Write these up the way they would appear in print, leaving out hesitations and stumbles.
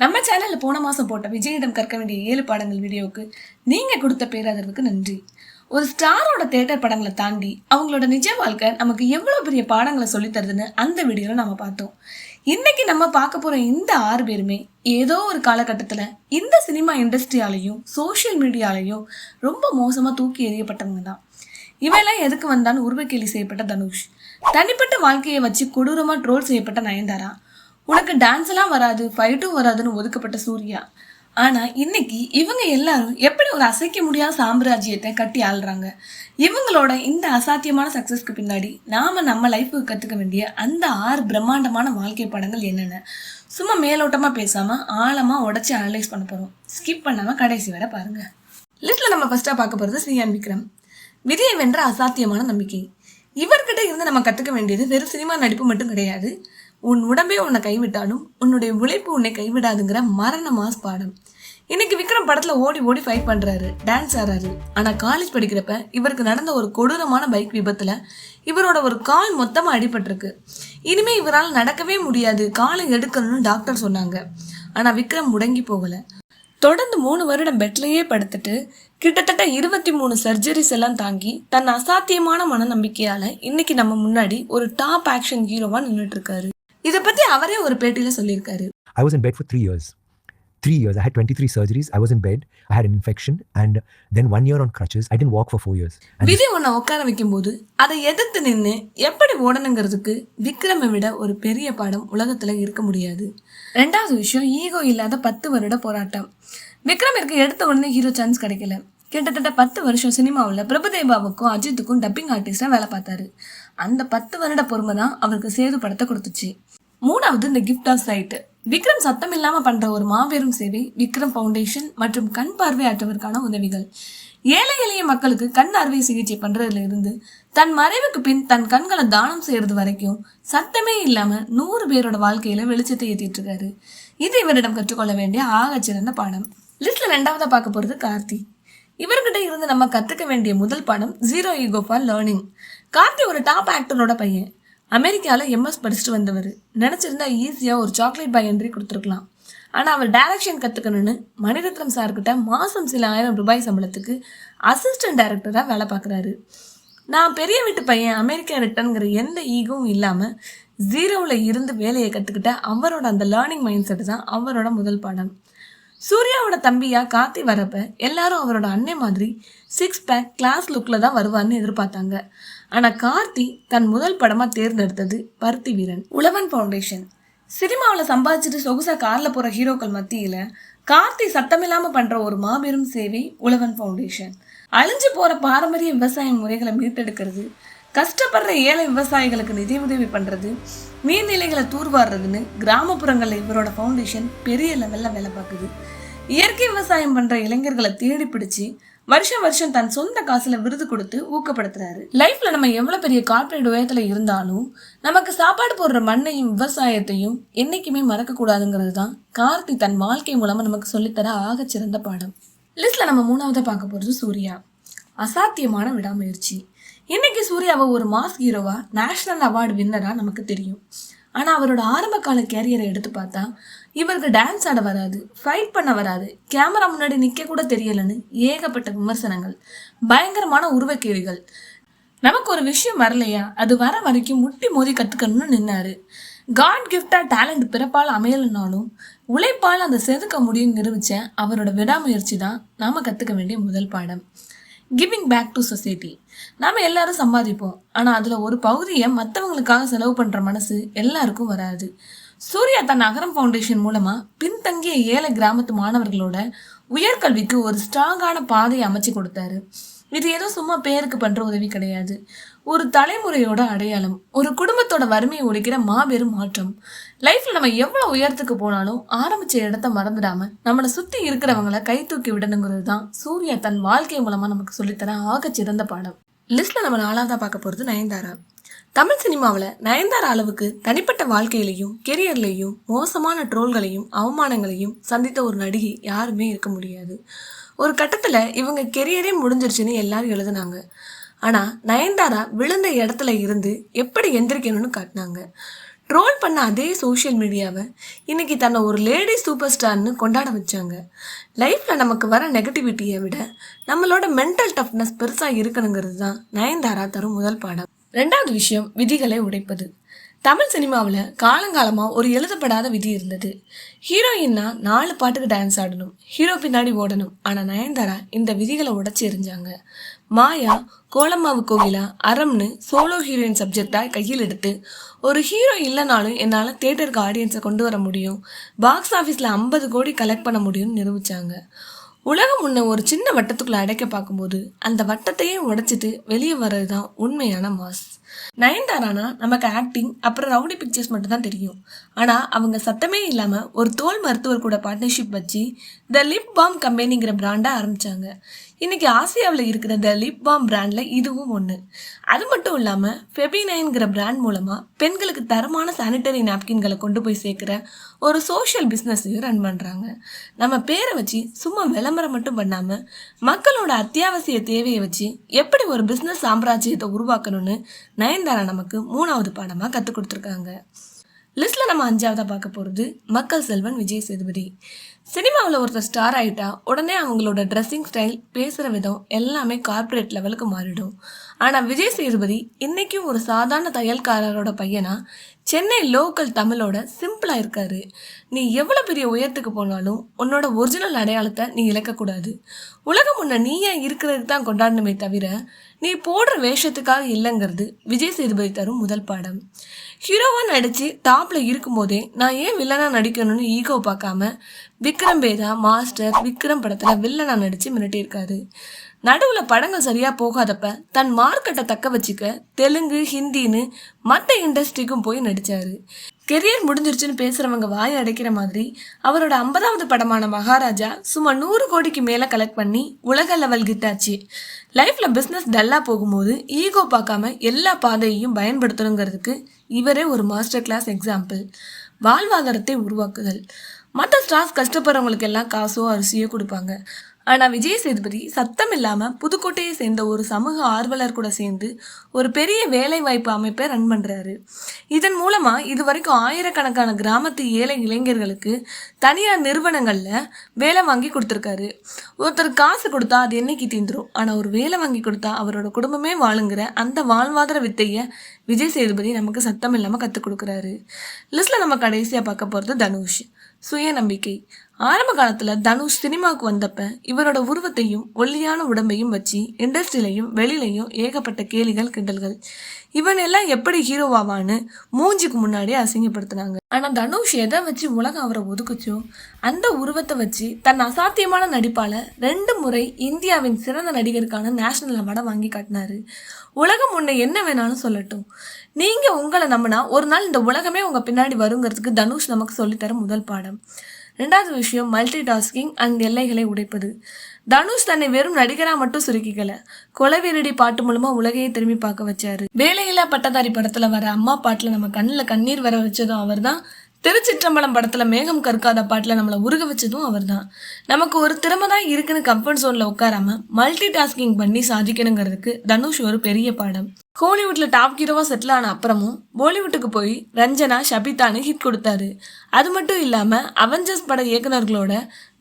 நம்ம சேனல்ல போன மாசம் போட்ட விஜயிடம் கற்க வேண்டிய 7 பாடங்கள் வீடியோவுக்கு நீங்க கொடுத்த பேராதரவுக்கு நன்றி. ஒரு ஸ்டாரோட தியேட்டர் படங்களை தாண்டி அவங்களோட நிஜ வாழ்க்கை நமக்கு எவ்வளவு பெரிய பாடங்களை சொல்லி தருதுன்னு அந்த வீடியோல நம்ம பார்த்தோம். இன்னைக்கு நம்ம பார்க்க போற இந்த 6 பேருமே ஏதோ ஒரு காலகட்டத்துல இந்த சினிமா இண்டஸ்ட்ரியாலையும் சோசியல் மீடியாலையும் ரொம்ப மோசமா தூக்கி எறியப்பட்டவங்க தான். இவெல்லாம் எதுக்கு வந்தான்னு உருவக்கேலி செய்யப்பட்ட தனுஷ், தனிப்பட்ட வாழ்க்கையை வச்சு கொடூரமா ட்ரோல் செய்யப்பட்ட நயன்தாரா, உனக்கு டான்ஸ் எல்லாம் வராது, ஃபைட்டும் வராதுன்னு ஒதுக்கப்பட்ட சூர்யா. ஆனா இன்னைக்கு இவங்க எல்லாரும் எப்படி ஒரு அசைக்க முடியாத சாம்ராஜ்யத்தை கட்டி ஆள்றாங்க. இவங்களோட இந்த அசாத்தியமான சக்சஸ்க்கு பின்னாடி நம்ம லைஃபுக்கு கத்துக்க வேண்டிய அந்த 6 பிரம்மாண்டமான வாழ்க்கை படங்கள் என்னென்ன சும்மா மேலோட்டமா பேசாம ஆழமா உடைச்சு அனலைஸ் பண்ண போறோம். ஸ்கிப் பண்ணாம கடைசி வரை பாருங்க. லிஸ்ட்ல நம்ம ஃபர்ஸ்டா பார்க்க போறது ஸ்ரீயான் விக்ரம். விதியை வென்ற அசாத்தியமான நம்பிக்கை. இவர்கிட்ட இருந்து நம்ம கத்துக்க வேண்டியது வெறும் சினிமா நடிப்பு மட்டும் கிடையாது. உன் உடம்பே உன்னை கைவிட்டாலும் உன்னுடைய உழைப்பு உன்னை கைவிடாதுங்கிற மரண மாஸ் பாடம். இன்னைக்கு விக்ரம் படத்துல ஓடி ஓடி ஃபைட் பண்றாரு, டான்ஸ் ஆடுறாரு. ஆனா காலேஜ் படிக்கிறப்ப இவருக்கு நடந்த ஒரு கொடூரமான பைக் விபத்துல இவரோட ஒரு கால் மொத்தமா அடிபட்டிருக்கு. இனிமே இவரால் நடக்கவே முடியாது, காலை எடுக்கணும்னு டாக்டர் சொன்னாங்க. ஆனா விக்ரம் முடங்கி போகல. தொடர்ந்து 3 வருடம் பெட்லயே படுத்துட்டு கிட்டத்தட்ட 23 சர்ஜரிஸ் எல்லாம் தாங்கி தன் அசாத்தியமான மன நம்பிக்கையால இன்னைக்கு நம்ம முன்னாடி ஒரு டாப் ஆக்ஷன் ஹீரோவா நின்றுட்டு இருக்காரு. இதை பத்தி அவரே ஒரு பேட்டியில சொல்லியிருக்காரு. I was in bed for 3 years. 3 years. I had 23 surgeries. I was in bed. I had an infection and then 1 year on crutches. I didn't walk for 4 years. விதி உன்னை உட்கார வைக்கும் போது அதை எதிர்த்து நின்று எப்படி ஓடணுங்கிறதுக்கு விக்ரமை விட ஒரு பெரிய பாடம் உலகத்துல இருக்க முடியாது. 2வது விஷயம், ஈகோ இல்லாத 10 வருட போராட்டம். விக்ரமிற்கு எடுத்த உடனே ஹீரோ சான்ஸ் கிடைக்கல. கிட்டத்தட்ட 10 வருஷம் சினிமாவில் பிரபுதேவாவுக்கும் அஜித்துக்கும் டப்பிங் ஆர்டிஸ்டா வேலை பார்த்தாரு. அந்த 10 வருட பொறுமை தான் அவருக்கு சேது படத்தை கொடுத்துச்சு. 3வது இந்த கிஃப்ட் ஆஃப் சைட். விக்ரம் சத்தம் இல்லாம பண்ற ஒரு மாபெரும் சேவை விக்ரம் ஃபவுண்டேஷன் மற்றும் கண் பார்வையற்றவருக்கான உதவிகள். ஏழை எளிய மக்களுக்கு கண் அறுவை சிகிச்சை பண்றதுல இருந்து தன் மறைவுக்கு பின் தன் கண்களை தானம் செய்யறது வரைக்கும் சத்தமே இல்லாம 100 பேரோட வாழ்க்கையில வெளிச்சத்தை ஏற்றிட்டு இருக்காரு. இது இவரிடம் கற்றுக்கொள்ள வேண்டிய ஆகச்சிறந்த பாடம். லிஸ்ட்ல 2வதா பார்க்க போறது கார்த்தி. இவர்கிட்ட இருந்து நம்ம கத்துக்க வேண்டிய முதல் பாடம் zero ego for learning. Karthi ஒரு டாப் ஆக்டரோட பையன். அமெரிக்காவில் எம்எஸ் படிச்சுட்டு வந்தவர். நினச்சிருந்தா ஈஸியாக ஒரு சாக்லேட் பாய் என்ட்ரி கொடுத்துருக்கலாம். ஆனால் அவர் டைரக்ஷன் கற்றுக்கணும்னு மணிரத்னம் சார்கிட்ட மாதம் சில 1000 ரூபாய் சம்பளத்துக்கு அசிஸ்டன்ட் டைரக்டராக வேலை பார்க்குறாரு. நான் பெரிய வீட்டு பையன், அமெரிக்கா ரிட்டர்னுங்கிற எந்த ஈகவும் இல்லாமல் ஜீரோவில் இருந்து வேலையை கற்றுக்கிட்ட அவரோட அந்த லேர்னிங் மைண்ட் செட் தான் அவரோட முதல் பாடம். சூர்யாவோட தம்பியா கார்த்தி வரப்ப எல்லாரும் அவரோட அன்னை மாதிரி 6 பேக் கிளாஸ் லுக்ல தான் வருவார்னு எதிர்பார்த்தாங்க. ஆனா கார்த்தி தன் முதல் படமா தேர்ந்தெடுத்தது பருத்தி வீரன். உழவன் ஃபவுண்டேஷன். சினிமாவில் சம்பாதிச்சுட்டு சொகுசா கார்ல போற ஹீரோக்கள் மத்தியில கார்த்தி சத்தமில்லாம பண்ற ஒரு மாபெரும் சேவை உழவன் ஃபவுண்டேஷன். அழிஞ்சு போற பாரம்பரிய விவசாய முறைகளை மீட்டெடுக்கிறது, கஷ்டப்படுற ஏழை விவசாயிகளுக்கு நிதி உதவி பண்றது, நீர்நிலைகளை தூர்வாடுறதுன்னு கிராமப்புறங்கள்ல இவரோட ஃபவுண்டேஷன் பெரிய லெவல்ல வேலை பார்க்குது. இயற்கை விவசாயம் பண்ற இளைஞர்களை தேடி பிடிச்சு வருஷம் தன் சொந்த காசுல விருது கொடுத்து ஊக்கப்படுத்துறாரு. லைஃப்ல நம்ம எவ்வளவு பெரிய கார்பரேட் உயரத்துல இருந்தாலும் நமக்கு சாப்பாடு போடுற மண்ணையும் விவசாயத்தையும் என்னைக்குமே மறக்க கூடாதுங்கிறது தான் கார்த்தி தன் வாழ்க்கை மூலமா நமக்கு சொல்லித்தர ஆகச்சிறந்த பாடம். லிஸ்ட்ல நம்ம 3வதா பார்க்க போறது சூர்யா. அசாத்தியமான விடாமுயற்சி. இன்னைக்கு சூர்யாவை ஒரு மாஸ் ஹீரோவா, நேஷனல் அவார்டு வின்னரா நமக்கு தெரியும். ஆனா அவரோட ஆரம்ப கால கேரியரை எடுத்து பார்த்தா இவருக்கு டான்ஸ் ஆட வராது, ஃபைட் பண்ண வராது, கேமரா முன்னாடி நிக்க கூட தெரியலன்னு ஏகப்பட்ட விமர்சனங்கள், பயங்கரமான உருவக்கேள்விகள். நமக்கு ஒரு விஷயம் வரலையா, அது வர வரைக்கும் முட்டி மோதி கத்துக்கணும்னு நின்னாரு. காட் கிஃப்டா டேலண்ட் பிறப்பால் அமையலனாலும் உழைப்பால் அந்த செதுக்க முடியும் நிரூபிச்ச அவரோட விடாமுயற்சி தான் நாம கத்துக்க வேண்டிய முதல் பாடம். Giving back to society. நாம எல்லாரும் சம்பாதிப்போம், ஆனா அதுல ஒரு பகுதியை மற்றவங்களுக்காக செலவு பண்ற மனசு எல்லாருக்கும் வராது. சூர்யா தன் அகரம் ஃபவுண்டேஷன் மூலமா பின்தங்கிய ஏழை கிராமத்து மாணவர்களோட உயர்கல்விக்கு ஒரு ஸ்ட்ராங்கான பாதையை அமைச்சு கொடுத்தாரு. இது ஏதோ சும்மா பேருக்கு பண்ற உதவி கிடையாது, ஒரு தலைமுறையோட அடையாளம், ஒரு குடும்பத்தோட வறுமையை ஒழிக்கிற மாபெரும் மாற்றம். லைஃப்ல நம்ம எவ்வளவு உயரத்துக்கு போனாலும் ஆரம்பிச்ச இடத்த மறந்துடாம நம்மளை சுத்தி இருக்கிறவங்கள கை தூக்கி விடணுங்கிறது தான் சூர்யா தன் வாழ்க்கை மூலமா நமக்கு சொல்லித்தர ஆகச்சிறந்த பாடம். லிஸ்ட்ல நம்ம 4வதா பார்க்க போறது நயன்தாரா. தமிழ் சினிமாவில் நயன்தாரா அளவுக்கு தனிப்பட்ட வாழ்க்கையிலையும் கெரியர்லையும் மோசமான ட்ரோல்களையும் அவமானங்களையும் சந்தித்த ஒரு நடிகை யாருமே இருக்க முடியாது. ஒரு கட்டத்தில் இவங்க கெரியரே முடிஞ்சிருச்சுன்னு எல்லாரும் எழுதுனாங்க. ஆனால் நயன்தாரா விழுந்த இடத்துல இருந்து எப்படி எந்திரிக்கணும்னு காட்டினாங்க. ட்ரோல் பண்ண அதே சோஷியல் மீடியாவை இன்னைக்கு தன்னை ஒரு லேடி சூப்பர் ஸ்டார்னு கொண்டாட வச்சாங்க. லைஃப்பில் நமக்கு வர நெகட்டிவிட்டியை விட நம்மளோட மென்டல் டஃப்னஸ் பெருசாக இருக்கணுங்கிறது தான் நயன்தாரா தரும் முதல் பாடம். ரெண்டாவது விஷயம், விதிகளை உடைப்பது. தமிழ் சினிமாவில் காலங்காலமாக ஒரு எழுதப்படாத விதி இருந்தது. ஹீரோயின்னா 4 பாட்டுக்கு டான்ஸ் ஆடணும், ஹீரோ பின்னாடி ஓடணும். ஆனால் நயன்தாரா இந்த விதிகளை உடைச்சி எறிஞ்சாங்க. மாயா, கோலம்மாவு கோகிலா, அரம்னு சோலோ ஹீரோயின் சப்ஜெக்டாக கையில் எடுத்து ஒரு ஹீரோ இல்லைனாலும் என்னால் தேட்டருக்கு ஆடியன்ஸை கொண்டு வர முடியும், பாக்ஸ் ஆஃபீஸில் 50 கோடி கலெக்ட் பண்ண முடியும்னு நிரூபித்தாங்க. உலகம் முன்ன ஒரு சின்ன வட்டத்துக்குள்ளே அடைக்க பார்க்கும்போது அந்த வட்டத்தையே உடைச்சிட்டு வெளியே வர்றது தான் உண்மையான மாஸ். நயன்தாரானா நமக்கு ஆக்டிங் அப்புறம் ரவுடி பிக்சர்ஸ் மட்டும் தான் தெரியும். ஆனால் அவங்க சத்தமே இல்லாமல் ஒரு தோல் மருத்துவர் கூட பார்ட்னர்ஷிப் வச்சு த லிப் பாம் கம்பெனிங்கிற பிராண்டை ஆரம்பித்தாங்க. இன்றைக்கி ஆசியாவில் இருக்கிற த லிப் பாம் பிராண்டில் இதுவும் ஒன்று. அது மட்டும் இல்லாமல் ஃபெபினைன்கிற பிராண்ட் மூலமாக பெண்களுக்கு தரமான சானிட்டரி நாப்கின்களை கொண்டு போய் சேர்க்குற ஒரு சோஷியல் பிஸ்னஸையும் ரன் பண்ணுறாங்க. நம்ம பேரை வச்சு சும்மா விளம்பரம் மட்டும் பண்ணாமல் மக்களோட அத்தியாவசிய தேவையை வச்சு எப்படி ஒரு பிஸ்னஸ் சாம்ராஜ்யத்தை உருவாக்கணும்னு நயன்தாரா நமக்கு 3வது பாடமாக கற்றுக் கொடுத்துருக்காங்க. லிஸ்ட்டில் நம்ம 5வதாக பார்க்க போகிறது மக்கள் செல்வன் விஜய் சேதுபதி. சினிமாவில் ஒருத்தர் ஸ்டார் ஆகிட்டா உடனே அவங்களோட ட்ரெஸ்ஸிங் ஸ்டைல், பேசுகிற விதம் எல்லாமே கார்ப்பரேட் லெவலுக்கு மாறிடும். ஆனால் விஜய் சேதுபதி இன்றைக்கும் ஒரு சாதாரண தையல்காரரோட பையனா சென்னை லோக்கல் தமிழோட சிம்பிளாக இருக்காரு. நீ எவ்வளோ பெரிய உயரத்துக்கு போனாலும் உன்னோட ஒரிஜினல் அடையாளத்தை நீ இழக்கக்கூடாது. உலகம் முன்ன நீயா இருக்கிறதுக்கு தான் கொண்டாடணுமே தவிர நீ போடுற வேஷத்துக்காக இல்லைங்கிறது விஜய் சேதுபதி தரும் முதல் பாடம். ஹீரோவாக நடித்து டாப்பில் இருக்கும்போதே நான் ஏன் வில்லனாக நடிக்கணும்னு ஈகோ பார்க்காம விக்ரம் வேதா, மாஸ்டர், விக்ரம் படத்தில் வில்லனாக நடித்து மிரட்டியிருக்காரு. நடுவில் படங்கள் சரியாக போகாதப்ப தன் மார்க்கெட்டை தக்க வச்சுக்க தெலுங்கு, ஹிந்தின்னு மற்ற இண்டஸ்ட்ரிக்கும் போய் நடித்தார். கெரியர் முடிஞ்சிருச்சுன்னு பேசுகிறவங்க வாயை அடைக்கிற மாதிரி அவரோட 50வது படமான மகாராஜா சும்மா 100 கோடிக்கு மேலே கலெக்ட் பண்ணி உலக லெவல் கிட்டாச்சு. லைஃப்பில் பிஸ்னஸ் டல்லாக போகும்போது ஈகோ பார்க்காம எல்லா பாதையையும் பயன்படுத்தணுங்கிறதுக்கு இவரே ஒரு மாஸ்டர் கிளாஸ் எக்ஸாம்பிள். வாழ்வாதாரத்தை உருவாக்குதல். மற்ற ஸ்டார்ஸ் கஷ்டப்படுறவங்களுக்கு எல்லாம் காசோ அரிசியோ கொடுப்பாங்க. ஆனால் விஜய் சேதுபதி சத்தம் இல்லாமல் புதுக்கோட்டையை சேர்ந்த ஒரு சமூக ஆர்வலர் கூட சேர்ந்து ஒரு பெரிய வேலை வாய்ப்பு அமைப்பை ரன் பண்ணுறாரு. இதன் மூலமாக இது வரைக்கும் ஆயிரக்கணக்கான கிராமத்து ஏழை இளைஞர்களுக்கு தனியார் நிறுவனங்களில் வேலை வாங்கி கொடுத்துருக்காரு. ஒருத்தர் காசு கொடுத்தா அது என்னைக்கு தீந்துரும், ஆனால் ஒரு வேலை வாங்கி கொடுத்தா அவரோட குடும்பமே வாழுங்கிற அந்த வாழ்வாதார வித்தையை விஜய் சேதுபதி நமக்கு சத்தம் இல்லாமல் கற்றுக் கொடுக்குறாரு. லிஸ்ட்டில் நம்ம கடைசியாக பார்க்க போகிறது தனுஷ். சுயநம்பிக்கை. ஆரம்ப காலத்தில் தனுஷ் சினிமாவுக்கு வந்தப்ப இவரோட உருவத்தையும் ஒல்லியான உடம்பையும் வச்சு இண்டஸ்ட்ரியிலையும் வெளியிலையும் ஏகப்பட்ட கேலிகள், கிண்டல்கள். இவன் எல்லாம் எப்படி ஹீரோவாவான்னு மூஞ்சிக்கு முன்னாடியே அசிங்கப்படுத்தினாங்க. ஆனால் தனுஷ் எதை வச்சு உலகம் அவரை ஒதுக்குச்சோ அந்த உருவத்தை வச்சு தன் அசாத்தியமான நடிப்பால் 2 முறை இந்தியாவின் சிறந்த நடிகருக்கான நேஷனல் அவார்டை வாங்கி காட்டினாரு. உலகம் உன்னை என்ன வேணாலும் சொல்லட்டும், நீங்கள் உங்களை நம்பினா ஒரு நாள் இந்த உலகமே உங்கள் பின்னாடி வருங்கிறதுக்கு தனுஷ் நமக்கு சொல்லித்தர முதல் பாடம். 2வது விஷயம், மல்டி டாஸ்கிங் அண்ட் எல்லைகளை உடைப்பது. தனுஷ் தன்னை வெறும் நடிகராக மட்டும் சுருக்கிக்கல, கொலவீரடி பாட்டு மூலமாக உலகையே திரும்பி பார்க்க வச்சாரு. வேலையில்லா பட்டதாரி படத்தில் வர அம்மா பாட்டில் நம்ம கண்ணில் கண்ணீர் வர வச்சதும் அவர் தான். திருச்சிற்றம்பலம் படத்தில் மேகம் கற்காத பாட்டில் நம்மளை உருக வச்சதும் அவர் தான். நமக்கு ஒரு திறமை தான் இருக்குன்னு கம்ஃபர்ட் ஜோனில் உட்காராம மல்டி டாஸ்கிங் பண்ணி சாதிக்கணுங்கிறதுக்கு தனுஷ் ஒரு பெரிய பாடம். ஹாலிவுட்டில் டாப் ஹீரோவாக செட்டில் ஆன அப்புறமும் பாலிவுட்டுக்கு போய் ரஞ்சனா, ஷபிதான்னு ஹிட் கொடுத்தாரு. அது மட்டும் இல்லாமல் அவெஞ்சர்ஸ் பட இயக்குநர்களோட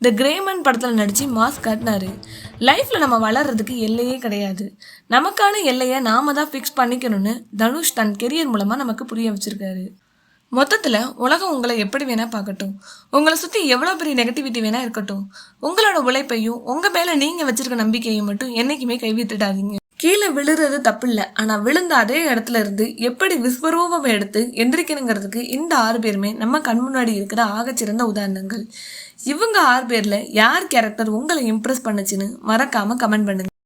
த கிரேமன் படத்தில் நடித்து மாஸ் காட்டினாரு. லைஃப்பில் நம்ம வளர்றதுக்கு எல்லையே கிடையாது, நமக்கான எல்லையை நாம தான் ஃபிக்ஸ் பண்ணிக்கணும்னு தனுஷ் தன் கெரியர் மூலமாக நமக்கு புரிய வச்சிருக்காரு. மொத்தத்தில் உலகம் உங்களை எப்படி வேணால் பார்க்கட்டும், உங்களை சுற்றி எவ்வளோ பெரிய நெகட்டிவிட்டி வேணால் இருக்கட்டும், உங்களோட உழைப்பையும் உங்கள் மேலே நீங்கள் வச்சுருக்க நம்பிக்கையும் மட்டும் என்றைக்குமே கைவிட்டுடாதீங்க. கீழே விழுறது தப்பு இல்லை, ஆனால் விழுந்த அதே இடத்துல இருந்து எப்படி விஸ்வரூபம் எடுத்து எந்திரிக்கணுங்கிறதுக்கு இந்த 6 பேருமே நம்ம கண் முன்னாடி இருக்கிற ஆகச்சிறந்த உதாரணங்கள். இவங்க 6 பேரில் யார் கேரக்டர் உங்களை இம்ப்ரெஸ் பண்ணுச்சுன்னு மறக்காமல் கமெண்ட் பண்ணுங்க.